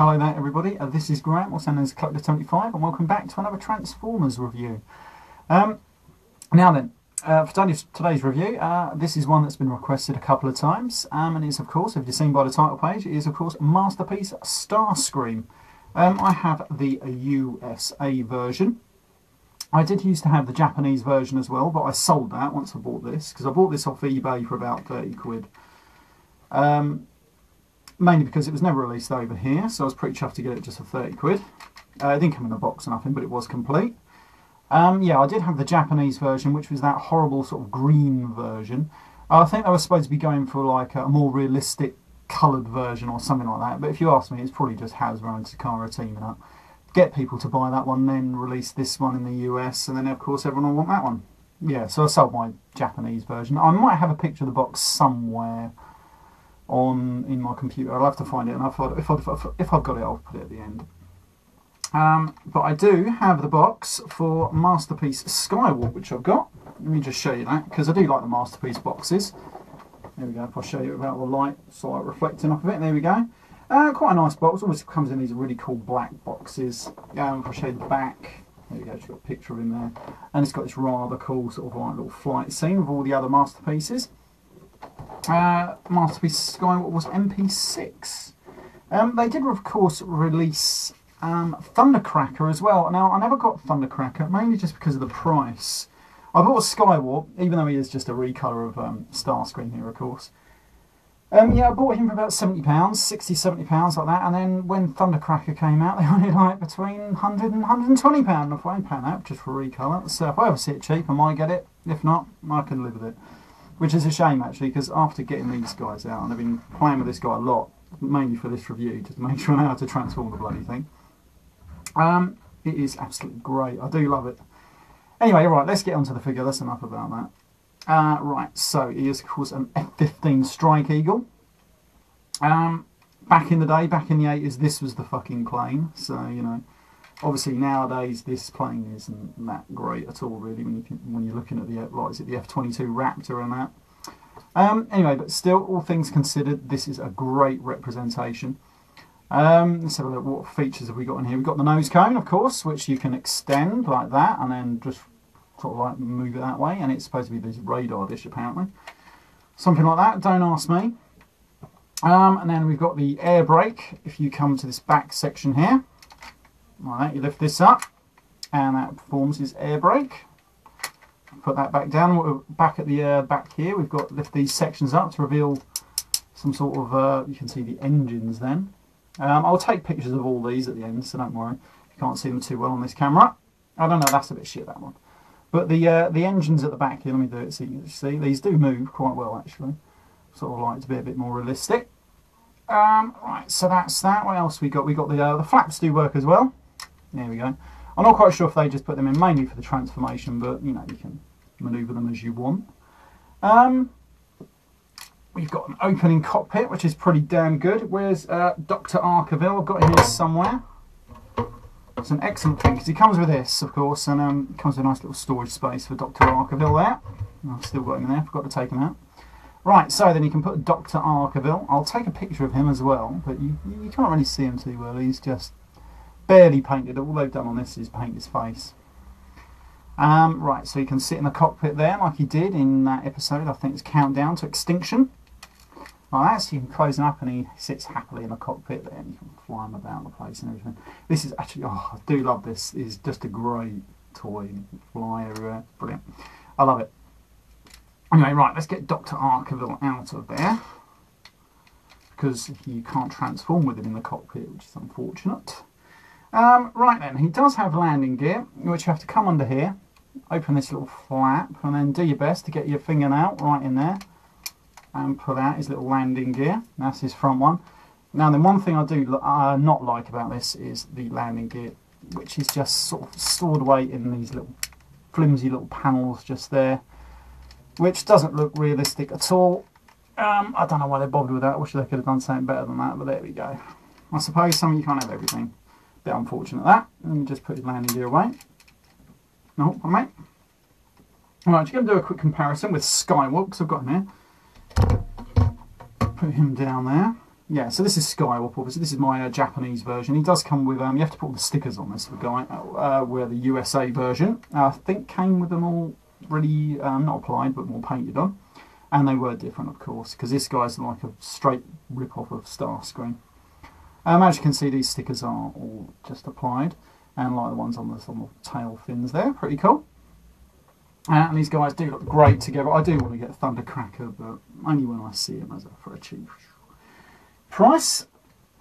Hello there everybody, this is Graham, also known as Collector75, and welcome back to another Transformers review. Now then, for today's review, this is one that's been requested a couple of times, and it's of course, if you've seen by the title page, it is of course Masterpiece Starscream. I have the USA version. I did used to have the Japanese version as well, but I sold that once I bought this, because I bought this off eBay for about 30 quid. Mainly because it was never released over here, so I was pretty chuffed to get it just for 30 quid. It didn't come in a box or nothing, but it was complete. Yeah, I did have the Japanese version, which was that horrible sort of green version. I think they were supposed to be going for like a more realistic coloured version or something like that, but if you ask me, it's probably just Hasbro and Takara teaming up. Get people to buy that one, then release this one in the US, and then of course everyone will want that one. Yeah, so I sold my Japanese version. I might have a picture of the box somewhere in my computer. I'll have to find it, and if I've got it, I'll put it at the end. But I do have the box for Masterpiece Skywalk, which I've got. Let me just show you that, because I do like the Masterpiece boxes. There we go. If I show you without the light, slight reflecting off of it. There we go. Quite a nice box. Always comes in these really cool black boxes. If I show you the back, there we go. Just got a picture of him there, and it's got this rather cool sort of like little flight scene with all the other Masterpieces. Masterpiece Skywalk was MP6. They did of course release Thundercracker as well. Now I never got Thundercracker, mainly just because of the price. I bought Skywalk, even though he is just a recolour of Starscream here of course. Yeah, I bought him for about £70, £60–70 like that, and then when Thundercracker came out they only like between £100 and £120. If I ain't paying that just for recolour. So if I ever see it cheap I might get it, if not I can live with it. Which is a shame actually, because after getting these guys out, and I've been playing with this guy a lot, mainly for this review, just to make sure I know how to transform the bloody thing. It is absolutely great, I do love it. Anyway, right, let's get onto the figure, that's enough about that. Right, so he is of course an F-15 Strike Eagle. Back in the day, back in the 80s, this was the fucking plane, so you know. Obviously nowadays this plane isn't that great at all really when you're looking at the the F-22 Raptor and that. Anyway, but still, all things considered, this is a great representation. Let's have a look. What features have we got in here? We've got the nose cone, of course, which you can extend like that and then just sort of like move it that way. And it's supposed to be this radar dish apparently, something like that. Don't ask me. And then we've got the air brake. If you come to this back section here. Like that, you lift this up and that performs his air brake. Put that back down. Back at the back here we've got lift these sections up to reveal some sort of you can see the engines then. I'll take pictures of all these at the end, so don't worry, you can't see them too well on this camera. I don't know, that's a bit shit, that one. But the engines at the back here, let me do it so you can see, these do move quite well actually. Sort of like to be a bit more realistic. Right, so that's that. What else we got? We got the flaps do work as well. There we go. I'm not quite sure if they just put them in mainly for the transformation, but you know, you can manoeuvre them as you want. We've got an opening cockpit, which is pretty damn good. Where's Dr. Arkeville? I've got him here somewhere. It's an excellent thing, because he comes with this, of course, and comes with a nice little storage space for Dr. Arkeville there. I've still got him there, forgot to take him out. Right, so then you can put Dr. Arkeville. I'll take a picture of him as well, but you can't really see him too well. He's just barely painted. All they've done on this is paint his face. Right, so you can sit in the cockpit there like he did in that episode. I think it's Countdown to Extinction. Like that, so you can close him up and he sits happily in the cockpit there and you can fly him about the place and everything. This is actually, oh, I do love this. It's just a great toy. You can fly everywhere. Brilliant. I love it. Anyway, right, let's get Dr. Arkeville out of there, because you can't transform with him in the cockpit, which is unfortunate. Right then, he does have landing gear, which you have to come under here, open this little flap, and then do your best to get your fingernail right in there, and pull out his little landing gear. That's his front one. Now then, one thing I do not like about this is the landing gear, which is just sort of stored away in these little flimsy little panels just there, which doesn't look realistic at all. I don't know why they bothered with that. I wish they could have done something better than that, but there we go. I suppose some of you can't have everything. Bit unfortunate that. Let me just put his landing gear away. No, mate. Alright, just going to do a quick comparison with Skywalk, because I've got him here. Put him down there. Yeah, so this is Skywalker. Obviously, this is my Japanese version. He does come with, you have to put all the stickers on this, the guy, where the USA version, I think, came with them all really, not applied, but more painted on. And they were different, of course, because this guy's like a straight rip-off of Starscream. As you can see, these stickers are all just applied, and like the ones on the tail fins there, pretty cool. And these guys do look great together. I do want to get a Thundercracker, but only when I see him for a cheap price.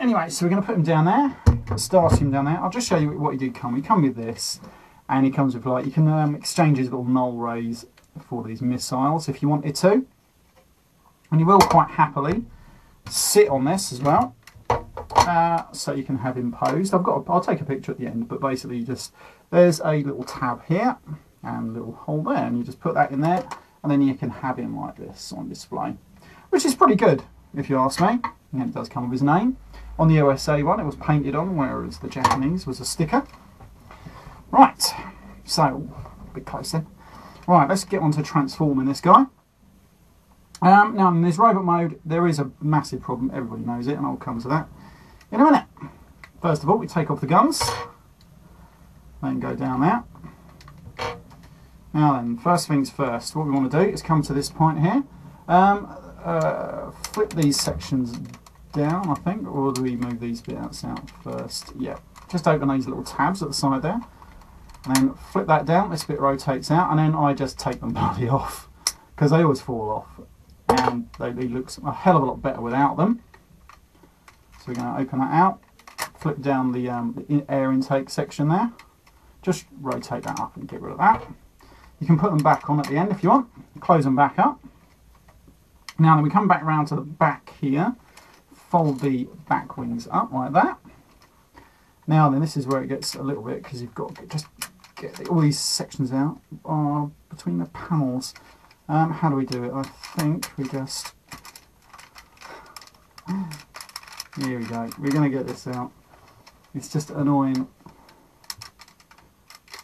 Anyway, so we're going to put him down there, Starscream down there. I'll just show you what he did come. He come with this, and he comes with like, you can exchange his little null rays for these missiles if you wanted to. And you will quite happily sit on this as well, so you can have him posed. I'll take a picture at the end, but basically you just, there's a little tab here and a little hole there, and you just put that in there, and then you can have him like this on display, which is pretty good if you ask me. And it does come with his name. On the USA one it was painted on, whereas the Japanese was a sticker. Right, so a bit close then. Right, let's get on to transforming this guy. Now in this robot mode there is a massive problem, everybody knows it, and I'll come to that in a minute. First of all, we take off the guns, then go down there. Now then, first things first, what we want to do is come to this point here, flip these sections down, I think, or do we move these bits out first? Yeah, just open these little tabs at the side there, and then flip that down, this bit rotates out, and then I just take them bloody off, because they always fall off, and they look a hell of a lot better without them. So we're going to open that out, flip down the air intake section there, just rotate that up and get rid of that. You can put them back on at the end if you want, close them back up. Now then we come back around to the back here, fold the back wings up like that. Now then, this is where it gets a little bit, because you've got to just get all these sections out between the panels. How do we do it? I think we just... Here we go. We're going to get this out. It's just annoying.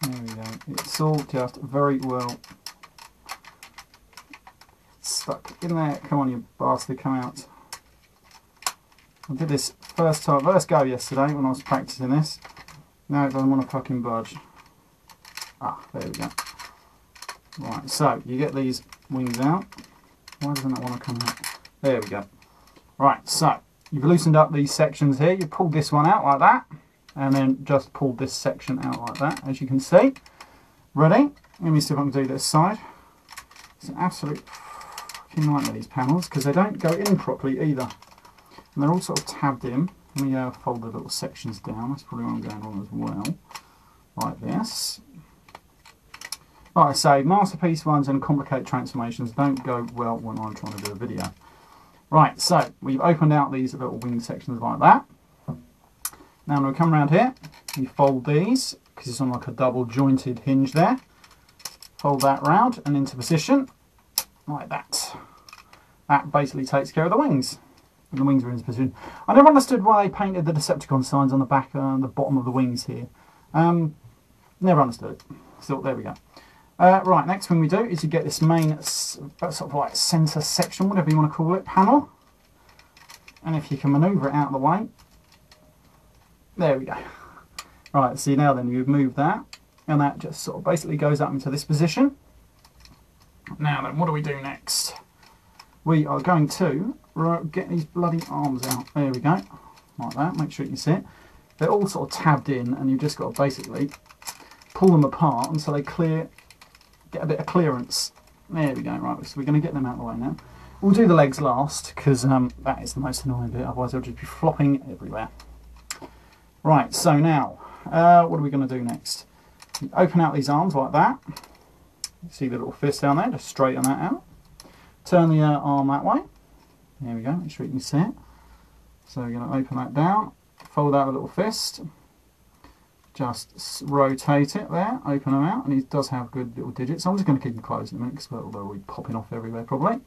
There we go. It's all just very well stuck in there. Come on, you bastard, come out. I did this first go yesterday when I was practicing this. Now it doesn't want to fucking budge. Ah, there we go. Right, so you get these wings out. Why doesn't that want to come out? There we go. Right, so you've loosened up these sections here. You pulled this one out like that, and then just pulled this section out like that, as you can see. Ready? Let me see if I can do this side. It's an absolute fucking nightmare, these panels, because they don't go in properly either. And they're all sort of tabbed in. Let me fold the little sections down. That's probably what I'm going on as well. Like this. Like I say, masterpiece ones and complicated transformations don't go well when I'm trying to do a video. Right, so we've opened out these little wing sections like that. Now when we come around here, you fold these, because it's on like a double jointed hinge there. Fold that round and into position, like that. That basically takes care of the wings. And the wings are in position. I never understood why they painted the Decepticon signs on the back and the bottom of the wings here. Never understood it. So there we go. Right, next thing we do is you get this main sort of like centre section, whatever you want to call it, panel. And if you can manoeuvre it out of the way, there we go. Right, see now then you move that, and that just sort of basically goes up into this position. Now then, what do we do next? We are going to get these bloody arms out. There we go, like that. Make sure you can see it. They're all sort of tabbed in, and you've just got to basically pull them apart until they get a bit of clearance. There we go. Right, so we're going to get them out of the way now. We'll do the legs last, because that is the most annoying bit, otherwise they'll just be flopping everywhere. Right, so now, what are we going to do next? You open out these arms like that. You see the little fist down there, just straighten that out. Turn the arm that way. There we go, make sure you can see it. So we're going to open that down, fold out a little fist. Just rotate it there, open them out, and he does have good little digits. I'm just going to keep them closed in a minute, because they'll be popping off everywhere probably.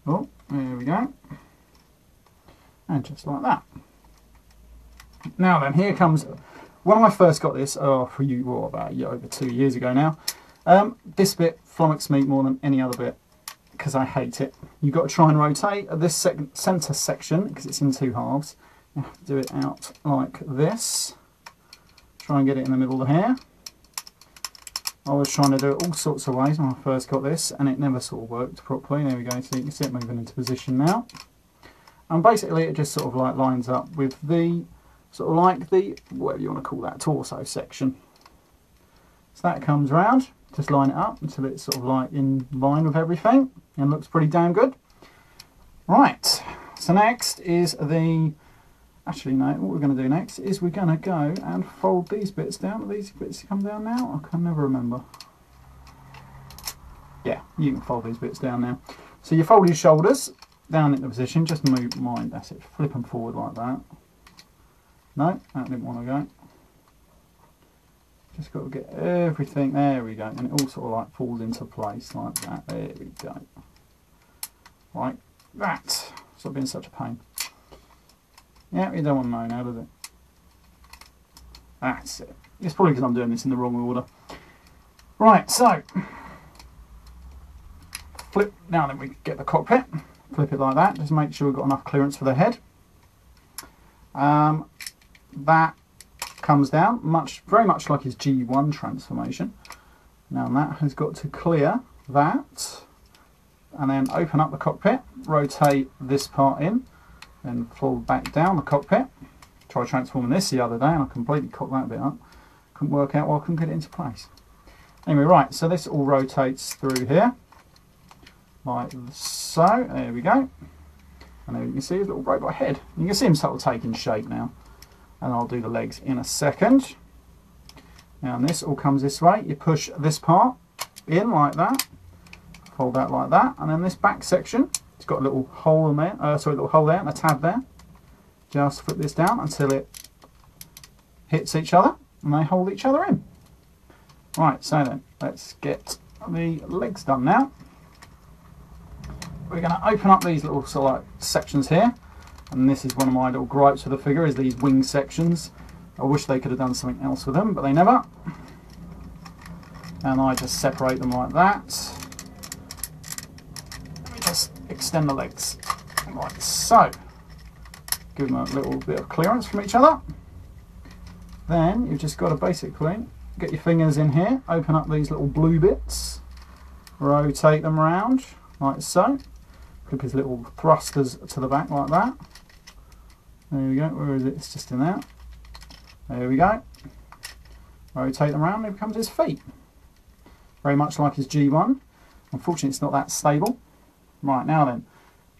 Oh, there we go. And just like that. Now then, here comes, when I first got this, for you, well, about over 2 years ago now, this bit flummoxed me more than any other bit. because I hate it. You've got to try and rotate this centre section, because it's in two halves. You have to do it out like this. Try and get it in the middle here. I was trying to do it all sorts of ways when I first got this, and it never sort of worked properly. There we go, so you can see it moving into position now. And basically it just sort of like lines up with the, sort of like the, whatever you want to call that, torso section. So that comes round, just line it up until it's sort of like in line with everything, and looks pretty damn good. Right, so next is the, actually no, what we're going to do next is we're going to go and fold these bits down. Are these bits come down now? I can never remember. Yeah, you can fold these bits down now. So you fold your shoulders down into position, just move mine, that's it, flip them forward like that. No, that didn't want to go. Just got to get everything, there we go, and it all sort of like falls into place like that, there we go. Like that. Stop being such a pain. Yeah, you don't want to know now, does it? That's it. It's probably because I'm doing this in the wrong order. Right, so flip, now then we get the cockpit, flip it like that, just make sure we've got enough clearance for the head. That comes down, very much like his G1 transformation. Now that has got to clear that, and then open up the cockpit, rotate this part in, then fold back down the cockpit. Tried transforming this the other day and I completely cocked that bit up. Couldn't work out why I couldn't get it into place. Anyway, right, so this all rotates through here, like so, there we go. And there you can see his little robot head. You can see him sort of taking shape now. And I'll do the legs in a second. Now and this all comes this way. You push this part in like that, fold that like that, and then this back section, it's got a little hole in there, sorry, a little hole there and a tab there. Just flip this down until it hits each other and they hold each other in. Right, so then let's get the legs done now. We're going to open up these little sort of like sections here, and this is one of my little gripes with the figure, is these wing sections. I wish they could have done something else with them, but they never. And I just separate them like that. Let me just extend the legs like so. Give them a little bit of clearance from each other. Then you've just got to basically get your fingers in here, open up these little blue bits, rotate them around like so. Clip his little thrusters to the back like that. There we go, where is it? It's just in there. There we go. Rotate them around and it becomes his feet. Very much like his G1. Unfortunately it's not that stable. Right, now then,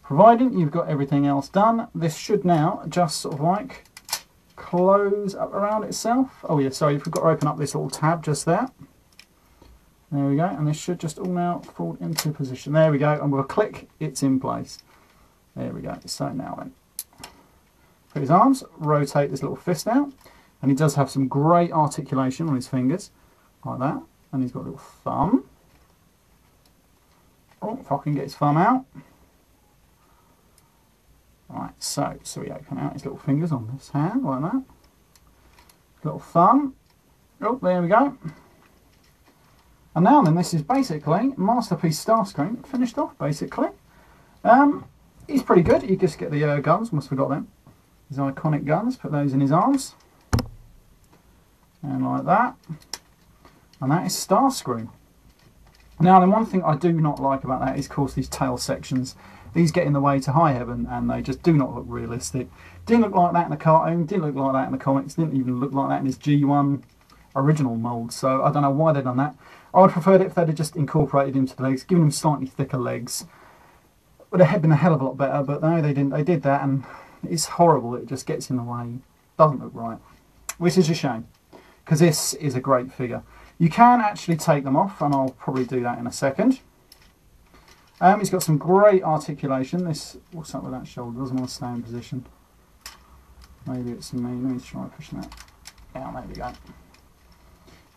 providing you've got everything else done, this should now just sort of like close up around itself. Oh yeah, sorry, you forgot to open up this little tab just there. There we go, and this should just all now fall into position. There we go, and with a click, it's in place. There we go. So now then, for his arms, rotate this little fist out, and he does have some great articulation on his fingers, like that. And he's got a little thumb. Oh, if I can get his thumb out. Right, so we open out his little fingers on this hand, like that. Little thumb. Oh, there we go. And now then, this is basically Masterpiece Starscream finished off, basically. He's pretty good. You just get the guns, must have forgot them. His iconic guns, put those in his arms. And like that. And that is Starscream. Now then, one thing I do not like about that is, of course, these tail sections. These get in the way to high heaven, and they just do not look realistic. Didn't look like that in the cartoon, didn't look like that in the comics, didn't even look like that in his G1 original mould, so I don't know why they've done that. I would have preferred it if they'd have just incorporated him to the legs, given him slightly thicker legs. Would have been a hell of a lot better, but no, they didn't. They did that, and it's horrible. It just gets in the way. Doesn't look right, which is a shame, because this is a great figure. You can actually take them off, and I'll probably do that in a second. He's got some great articulation. This, what's up with that shoulder? Doesn't want to stay in position. Maybe it's me. Let me try pushing that down. There we go.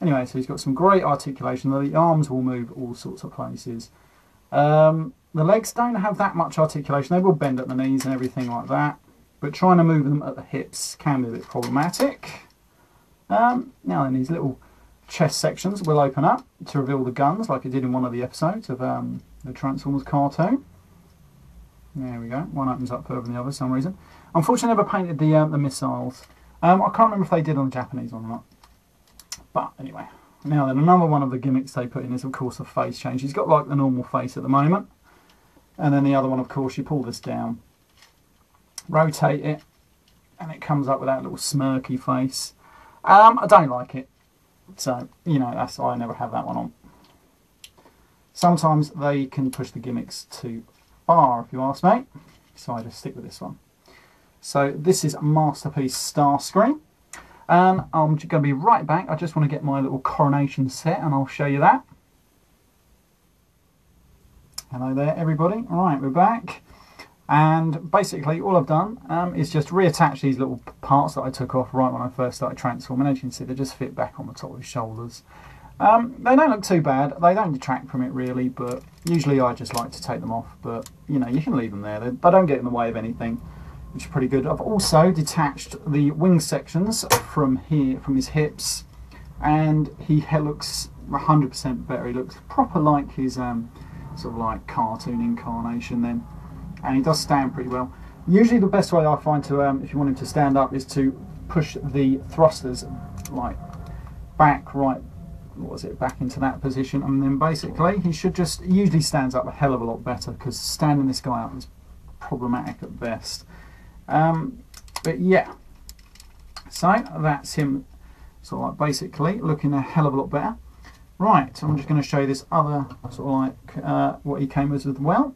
Anyway, so he's got some great articulation. The arms will move all sorts of places. The legs don't have that much articulation. They will bend at the knees and everything like that. But trying to move them at the hips can be a bit problematic. Now then, these little chest sections will open up to reveal the guns, like it did in one of the episodes of the Transformers cartoon. There we go. One opens up further than the other for some reason. Unfortunately, I never painted the missiles. I can't remember if they did on the Japanese or not. But anyway, now then, another one of the gimmicks they put in is, of course, the face change. He's got like the normal face at the moment. And then the other one, of course, you pull this down, rotate it, and it comes up with that little smirky face. I don't like it. So, you know, I never have that one on. Sometimes they can push the gimmicks too far, if you ask me. So I just stick with this one. So this is Masterpiece Starscream. And I'm going to be right back. I just want to get my little coronation set and I'll show you that. Hello there, everybody. All right, we're back. And basically all I've done is just reattach these little parts that I took off right when I first started transforming. As you can see, they just fit back on the top of his shoulders. They don't look too bad. They don't detract from it really, but usually I just like to take them off. But, you know, you can leave them there. They don't get in the way of anything, which is pretty good. I've also detached the wing sections from here, from his hips, and he looks 100% better. He looks proper like his sort of like cartoon incarnation then, and he does stand pretty well. Usually the best way I find to, if you want him to stand up, is to push the thrusters like back, right, what was it, back into that position, and then basically he should just, usually stands up a hell of a lot better, because standing this guy up is problematic at best. But yeah, so that's him sort of like basically looking a hell of a lot better. Right, I'm just going to show you this other sort of like what he came with as well,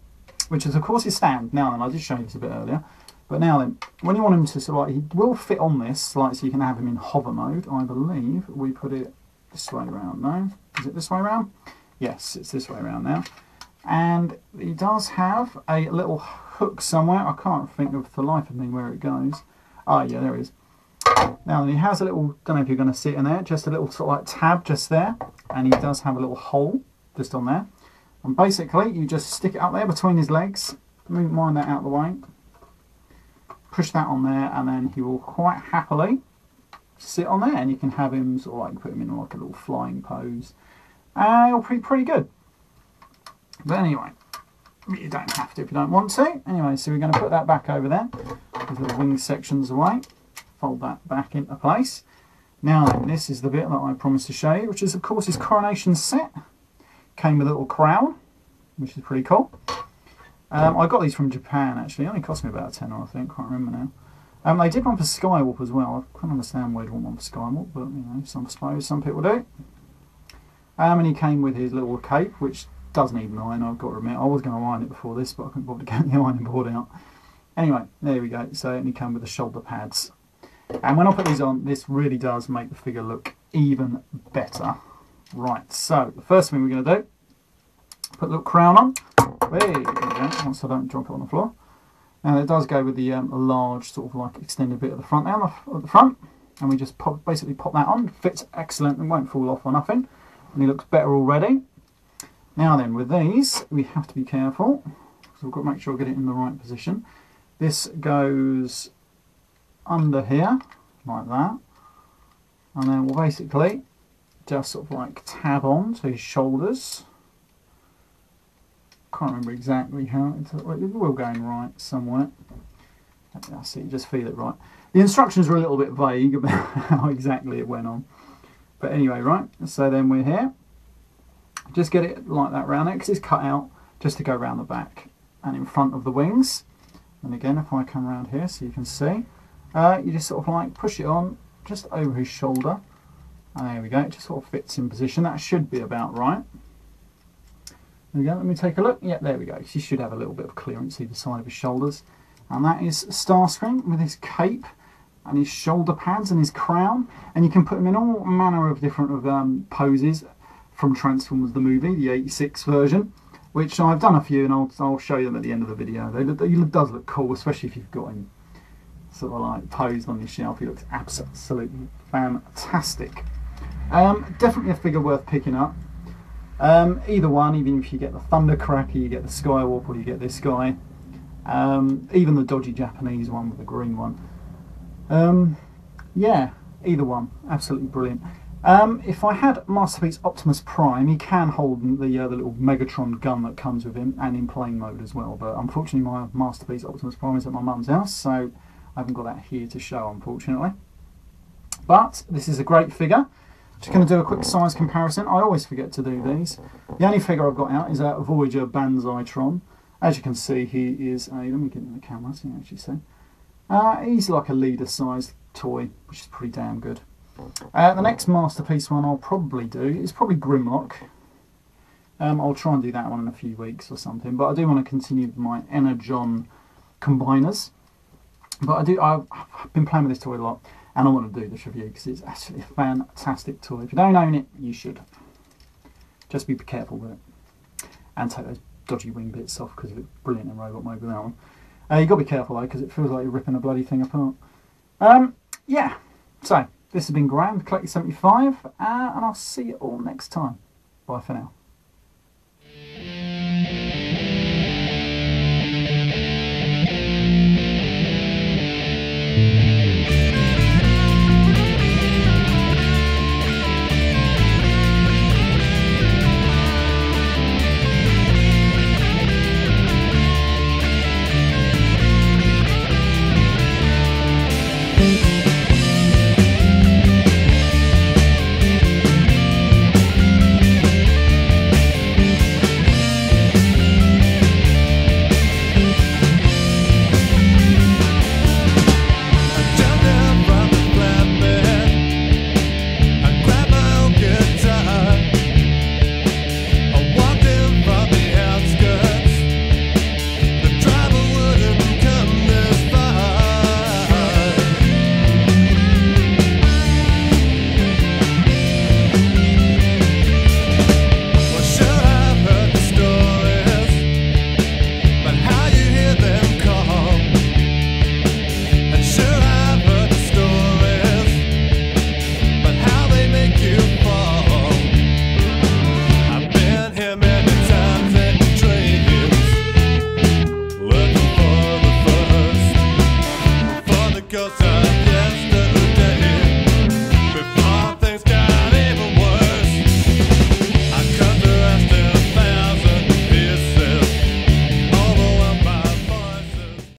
which is of course his stand. Now then, I did show you this a bit earlier, but now then, when you want him to sort of like, he will fit on this, like, so you can have him in hover mode. I believe we put it this way around. No, is it this way around? Yes, it's this way around now. And he does have a little hook somewhere. I can't think of for the life of me where it goes. Oh yeah, there it is. Now he has a little, don't know if you're going to see it in there, just a little sort of like tab just there, and he does have a little hole just on there. And basically you just stick it up there between his legs, move mine that out of the way, push that on there, and then he will quite happily sit on there, and you can have him sort of like put him in like a little flying pose. It'll be pretty good. But anyway, you don't have to if you don't want to. Anyway, so we're going to put that back over there, with the wing sections away. Fold that back into place. Now then, this is the bit that I promised to show you, which is of course his coronation set. Came with a little crown, which is pretty cool. I got these from Japan actually. It only cost me about a tenner, I think. Can't remember now. They did one for Skywarp as well. I can't understand why they'd want one for Skywarp, but you know, I suppose some people do. And he came with his little cape, which does need an iron, I've got to admit. I was going to iron it before this, but I couldn't bother to get the ironing board out. Anyway, there we go. So, and he came with the shoulder pads. And when I put these on, this really does make the figure look even better. Right, so the first thing we're going to do, put a little crown on. There we go, once I don't drop it on the floor. And it does go with the large sort of like extended bit at the front there, at the front. And we just basically pop that on. Fits excellent and won't fall off or nothing. And he looks better already. Now then, with these, we have to be careful. So we've got to make sure I get it in the right position. This goes under here, like that. And then we'll basically just sort of like tab on to his shoulders. Can't remember exactly how it will go in right somewhere. I see, just feel it right. The instructions are a little bit vague about how exactly it went on. But anyway, right, so then we're here. Just get it like that round there, because it's cut out just to go round the back and in front of the wings. And again, if I come around here so you can see, you just sort of like push it on just over his shoulder. And there we go, it just sort of fits in position. That should be about right. There we go, let me take a look. Yep, there we go. He should have a little bit of clearance either side of his shoulders. And that is Starscream with his cape and his shoulder pads and his crown. And you can put him in all manner of different poses from Transformers the movie, the 86 version, which I've done a few, and I'll show you them at the end of the video. He does look cool, especially if you've got him sort of like posed on your shelf. He looks absolutely fantastic. Definitely a figure worth picking up. Either one, even if you get the Thundercracker, you get the Skywarp, or you get this guy. Even the dodgy Japanese one with the green one. Yeah, either one, absolutely brilliant. If I had Masterpiece Optimus Prime, he can hold the little Megatron gun that comes with him, and in plane mode as well. But unfortunately, my Masterpiece Optimus Prime is at my mum's house, so I haven't got that here to show, unfortunately. But this is a great figure. Just going to do a quick size comparison. I always forget to do these. The only figure I've got out is a Voyager Banzai-tron. As you can see, he is a... Let me get in the camera so you can actually see. He's like a leader-sized toy, which is pretty damn good. The next Masterpiece one I'll probably do is probably Grimlock. I'll try and do that one in a few weeks or something. But I do want to continue with my Energon combiners. But I've been playing with this toy a lot. And I want to do this review because it's actually a fantastic toy. If you don't own it, you should. Just be careful with it. And take those dodgy wing bits off because it looks brilliant in robot mode with that one. You've got to be careful though because it feels like you're ripping a bloody thing apart. Yeah, so this has been Graham, Collector 75, and I'll see you all next time. Bye for now.